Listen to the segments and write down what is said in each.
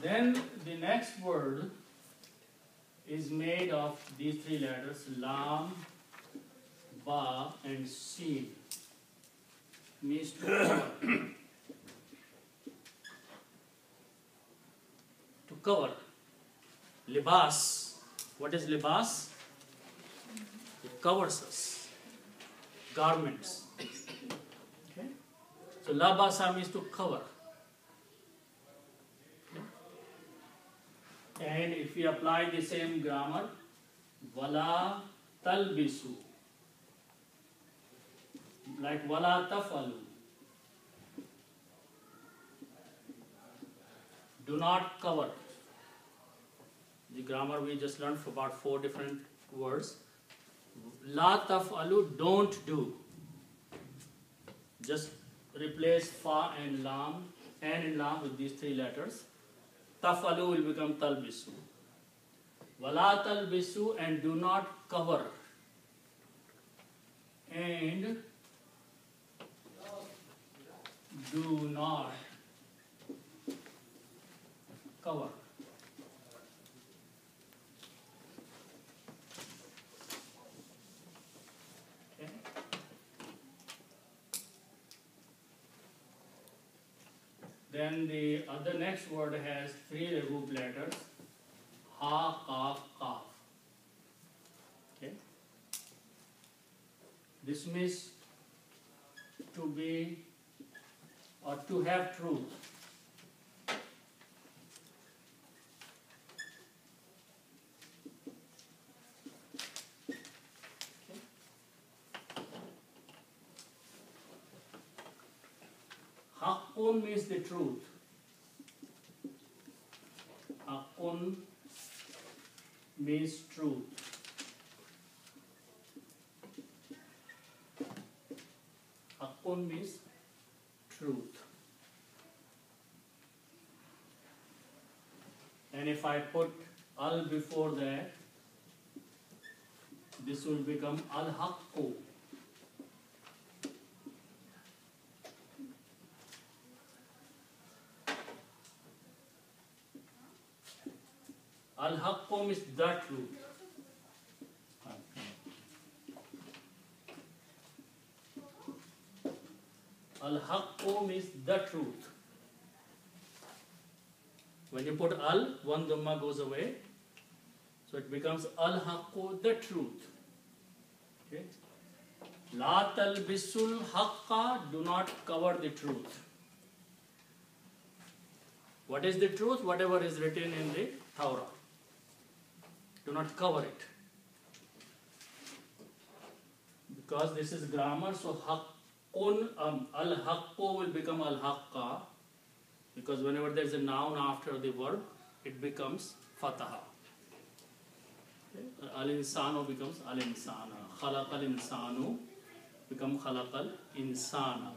Then the next word is made of these three letters, lam, ba, and seen. Means to cover. To cover. Libas. What is libas? It covers us. Garments. Okay? So labasa means to cover. Okay? And if we apply the same grammar, wala talbisu. Like wala tafalu. Do not cover. The grammar we just learned for about 4 different words. La tafalu, don't do. Just replace fa and lam with these 3 letters. Tafalu will become talbisu. Wala talbisu, and do not cover. And do not cover. Okay. Then the other next word has 3 root letters, ha, kaf, kaf. Okay. This means to be or to have truth. Okay. Haqqun means the truth. Haqqun means truth. Haqqun means truth. And if I put al before that, this will become al-haqqu. Al-haqqu means the truth. Al-haqqu means the truth. When you put al, one dhamma goes away. So it becomes al-haqqu, the truth. Okay. La talbisul haqqa, do not cover the truth. What is the truth? Whatever is written in the Torah. Do not cover it. Because this is grammar, so haqqun, al-haqqu will become al-haqqa. Because whenever there is a noun after the verb, it becomes fataha. Okay? Al-insanu becomes al-insana. Khalaqal insanu become khalaqal insana.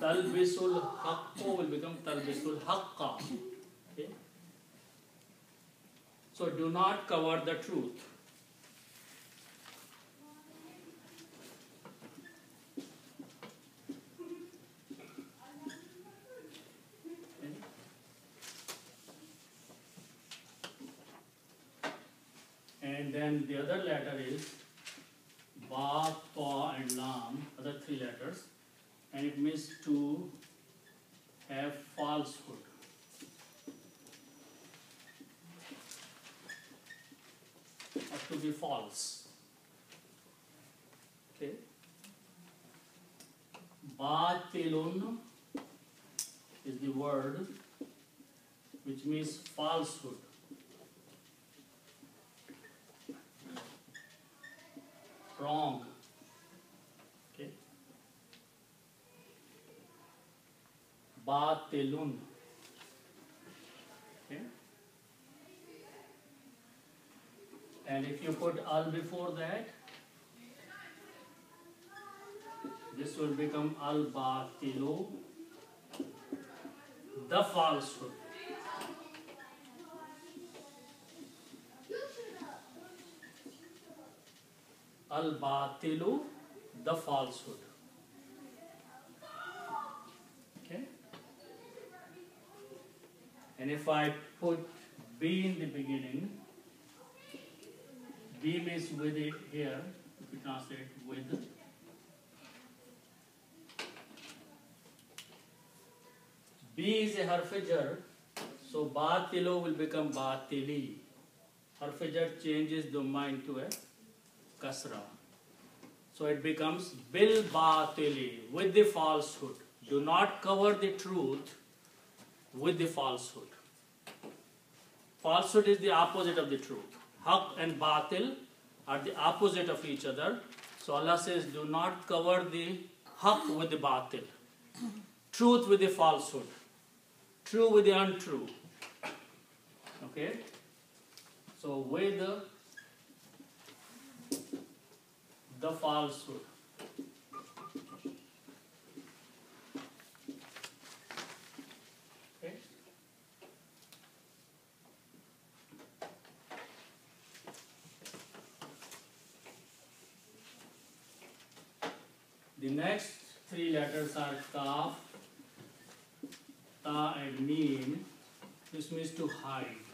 Talbisul haqqu will become talbisul haqqa. Okay? So do not cover the truth. And then the other letter is ba, ta, and lam, other 3 letters, and it means to have falsehood. Or to be false. Okay. Batilun is the word which means falsehood. Wrong. Okay. Batilun. Okay. And if you put al before that, this will become al-batilu, the falsehood. Al-batilu, the falsehood. Okay? And if I put B in the beginning, B means with it here, if we translate with, B is a harf-jar, so batilu will become batili. Harf-jar changes dhamma into a kasra. So it becomes bil batili, with the falsehood. Do not cover the truth with the falsehood. Falsehood is the opposite of the truth. Haq and batil are the opposite of each other. So Allah says, do not cover the haq with the batil. Truth with the falsehood. True with the untrue. Okay? So with the falsehood. Okay? The next three letters are kaf, ta and meen. This means to hide,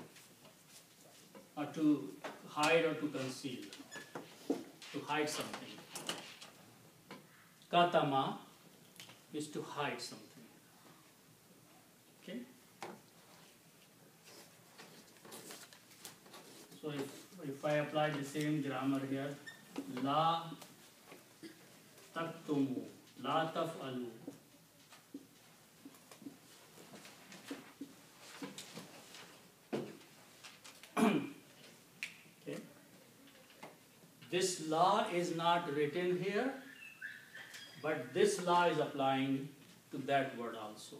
or to hide or to conceal, to hide something. Katama is to hide something. Okay? So if I apply the same grammar here, la taktumu, la taf'alu. Okay. This law is not written here, but this law is applying to that word also.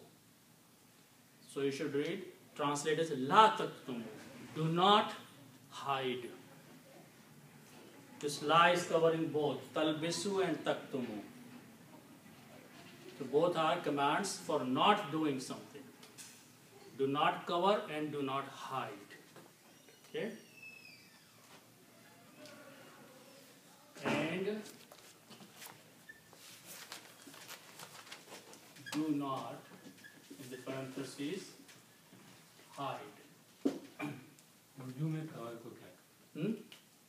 So you should read, translate as la taktumu, do not hide. This la is covering both talbisu and taktumu. So both are commands for not doing something. Do not cover and do not hide. Okay? And do not, in the parentheses, hide. Urdu में cover को क्या?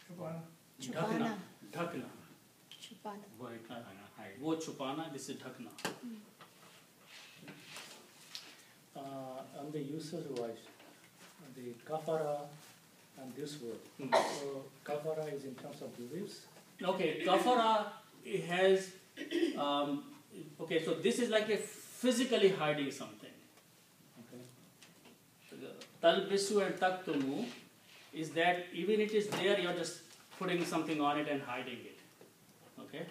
छुपाना। ढकना, ढकना। छुपाना। वो है छुपाना, hide. वो छुपाना, this is ढकना. On the usage wise, the kafara and this word. So kafara is in terms of beliefs. Okay, kafara it has. Okay, so this is like a physically hiding something. Okay. Talbisu and taktumu is that even it is there, you're just putting something on it and hiding it. Okay.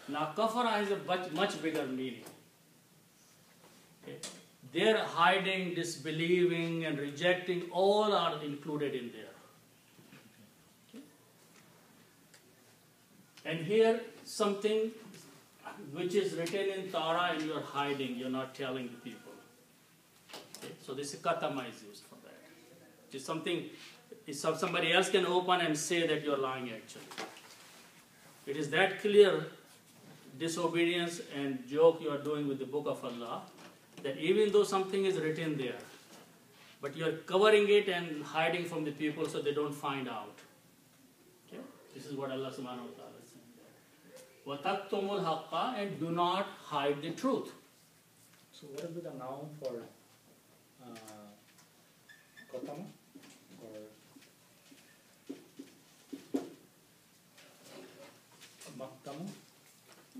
Now kafara has a much bigger meaning. Okay. Their hiding, disbelieving, and rejecting all are included in there. Okay. And here something which is written in Torah and you're hiding, you're not telling the people. Okay. So this katama is used for that. It is something somebody else can open and say that you're lying actually. It is that clear disobedience and joke you are doing with the book of Allah, that even though something is written there, but you are covering it and hiding from the people so they don't find out. Okay? This is what Allah subhanahu wa ta'ala is saying. وَتَكْتُمُ الْحَقَّ, and do not hide the truth. So what will be the noun for kotama or maktamu?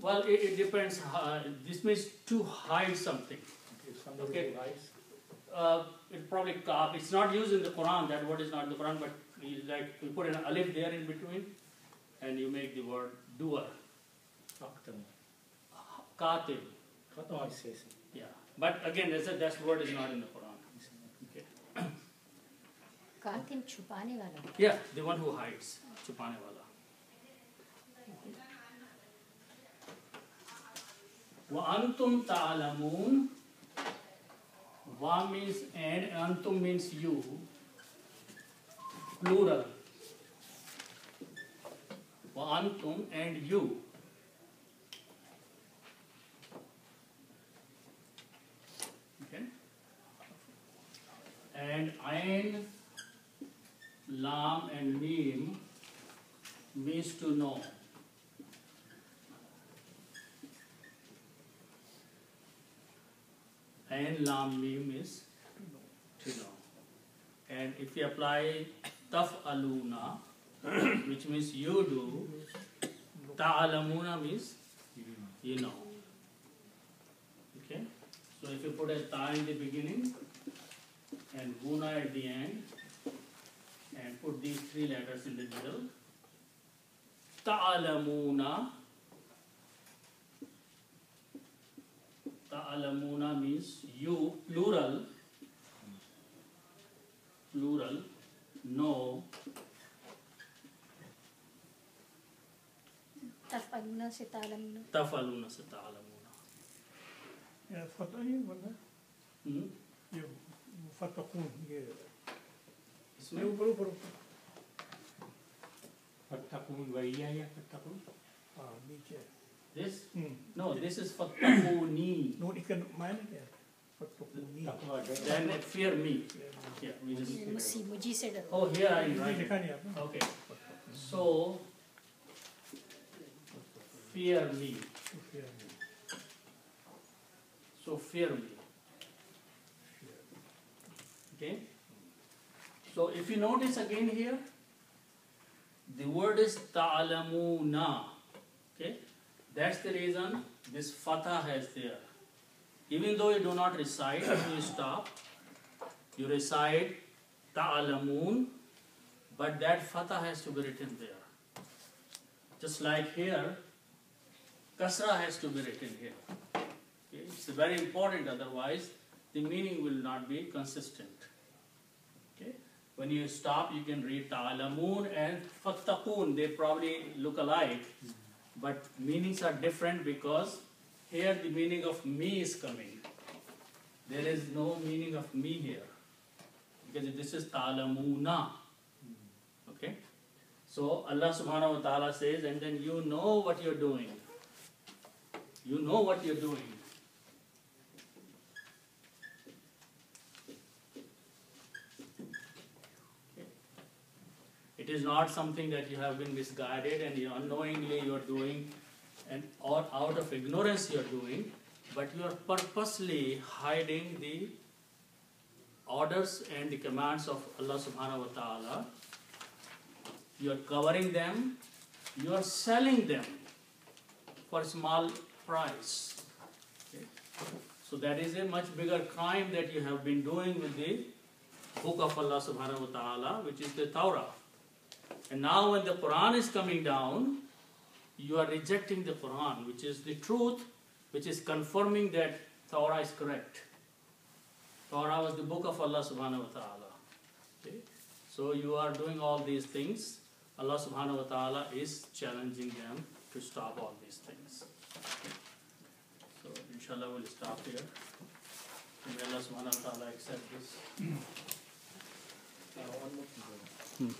Well, it depends. This means to hide something. If somebody Okay. lies. It probably it's not used in the Quran. That word is not in the Quran, but you put an alif there in between, and you make the word doer. Maktamu. Katib. Oh, I see. Yeah. But again, that word is not in the Quran. Okay. कातिम छुपाने वाला. Yeah, the one who hides. Chupane wala. Wa antum ta'alamun. Wa means and antum means you. Plural. Wa antum and you. Okay. And Ain, Lam and Mim means to know. Ain, Lam, Mim is to know. And if you apply Taf'aluna, which means you do, Ta'alamuna means you know. Okay? So if you put a Ta in the beginning and Guna at the end and put these three letters in the middle, Ta'alamuna. Ta'alamuna means you, plural, know. Tafaluna si talamuna. Tafaluna sa ta'alamuna. Yeah, fatani wala. Hmm? ये फतकून ये इसमें ये ऊपर ऊपर फत्तकून वही है या फत्तकून? हाँ नीचे this? No, this is Fattaquni. Note इकन मायने क्या है फतकूनी तकवा डर। Then fear me. Yeah, we just. Musi, muji se daro. Oh, here I ये write. लिखा नहीं आपने Okay. So, fear me. So fear me. Okay. So if you notice again here, the word is ta'alamuna. Okay. That's the reason this fatha has there. Even though you do not recite, you stop. You recite ta'alamun, but that fatha has to be written there. Just like here, kasra has to be written here. Okay? It's very important, otherwise the meaning will not be consistent. Okay? When you stop, you can read ta'alamun and fattaqun. They probably look alike, but meanings are different because here the meaning of me is coming. There is no meaning of me here, because this is ta'alamuna. Okay? So Allah subhanahu wa ta'ala says, and then you know what you're doing. You know what you're doing. Okay. It is not something that you have been misguided and you unknowingly you are doing, and or out of ignorance you are doing, but you are purposely hiding the orders and the commands of Allah subhanahu wa ta'ala. You are covering them, you are selling them for a small price. Okay. So that is a much bigger crime that you have been doing with the book of Allah subhanahu wa ta'ala, which is the Torah. And now when the Quran is coming down, you are rejecting the Quran, which is the truth, which is confirming that Torah is correct. Torah was the book of Allah subhanahu wa ta'ala. Okay. So you are doing all these things. Allah subhanahu wa ta'ala is challenging them to stop all these things. Okay. So inshallah we'll stop here. May Allah subhanahu wa ta'ala accept this. One more thing.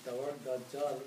The word Dajjal